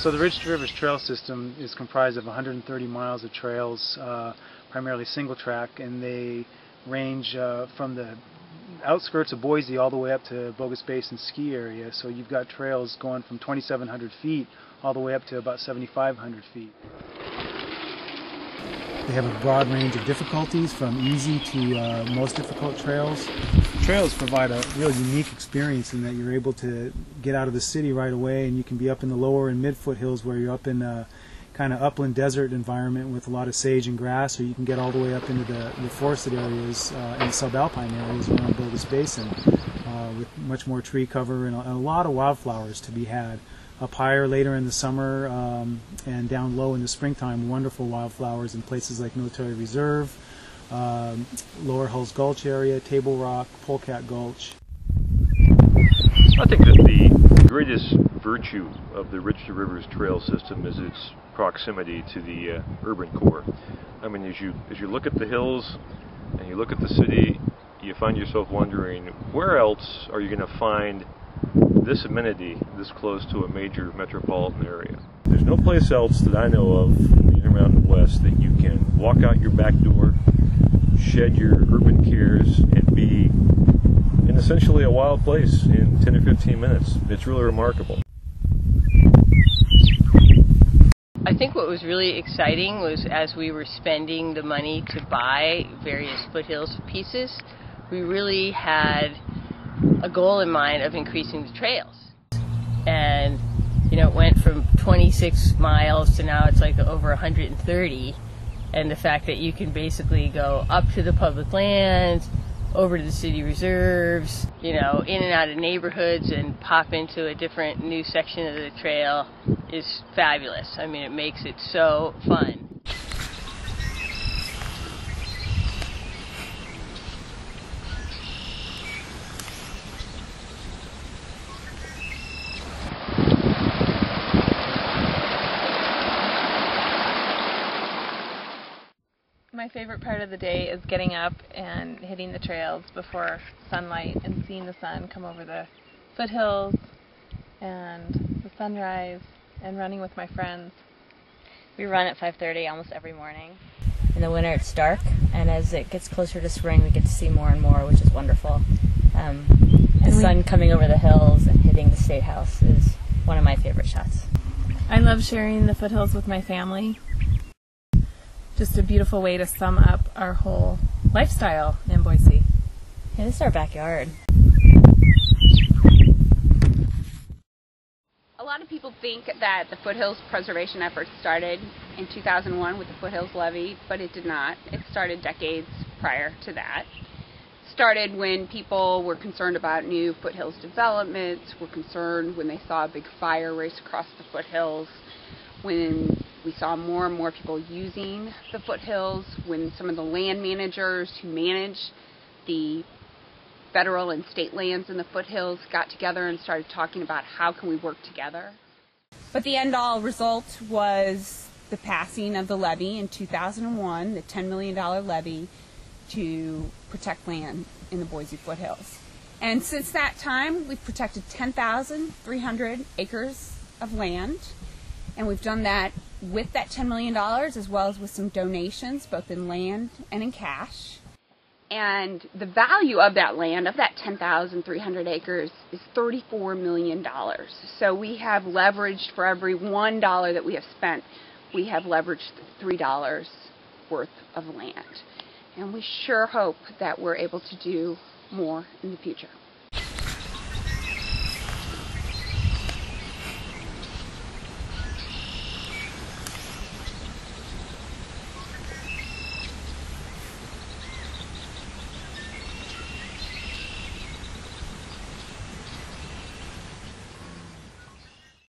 So the Ridge to Rivers trail system is comprised of 130 miles of trails, primarily single track, and they range from the outskirts of Boise all the way up to Bogus Basin ski area. So you've got trails going from 2,700 feet all the way up to about 7,500 feet. They have a broad range of difficulties, from easy to most difficult trails. Trails provide a real unique experience in that you're able to get out of the city right away, and you can be up in the lower and mid foothills where you're up in a kind of upland desert environment with a lot of sage and grass, or you can get all the way up into the forested areas and subalpine areas around Bogus Basin with much more tree cover and a lot of wildflowers to be had. Up higher later in the summer and down low in the springtime, wonderful wildflowers in places like Military Reserve, Lower Hulls Gulch area, Table Rock, Polecat Gulch. I think that the greatest virtue of the Ridge to Rivers trail system is its proximity to the urban core. I mean, as you look at the hills and you look at the city, you find yourself wondering, where else are you going to find this amenity this close to a major metropolitan area? There's no place else that I know of in the Intermountain West that you can walk out your back door, shed your urban cares, and be in essentially a wild place in 10 or 15 minutes. It's really remarkable. I think what was really exciting was, as we were spending the money to buy various foothills pieces, we really had a goal in mind of increasing the trails. And it went from 26 miles to now it's like over 130. And the fact that you can basically go up to the public lands, over to the city reserves, in and out of neighborhoods and pop into a different new section of the trail is fabulous. I mean, it makes it so fun. My favorite part of the day is getting up and hitting the trails before sunlight and seeing the sun come over the foothills and the sunrise and running with my friends. We run at 5:30 almost every morning. In the winter it's dark, and as it gets closer to spring we get to see more and more, which is wonderful. The sun coming over the hills and hitting the State House is one of my favorite shots. I love sharing the foothills with my family. Just a beautiful way to sum up our whole lifestyle in Boise. Yeah, this is our backyard. A lot of people think that the foothills preservation efforts started in 2001 with the Foothills Levee, but it did not. It started decades prior to that. It started when people were concerned about new foothills developments, were concerned when they saw a big fire race across the foothills, when we saw more and more people using the foothills, when some of the land managers who manage the federal and state lands in the foothills got together and started talking about how can we work together. But the end-all result was the passing of the levee in 2001, the $10 million levee to protect land in the Boise foothills. And since that time, we've protected 10,300 acres of land, and we've done that with that $10 million as well as with some donations, both in land and in cash. And the value of that land, of that 10,300 acres, is $34 million. So we have leveraged, for every $1 that we have spent, we have leveraged $3 worth of land. And we sure hope that we're able to do more in the future.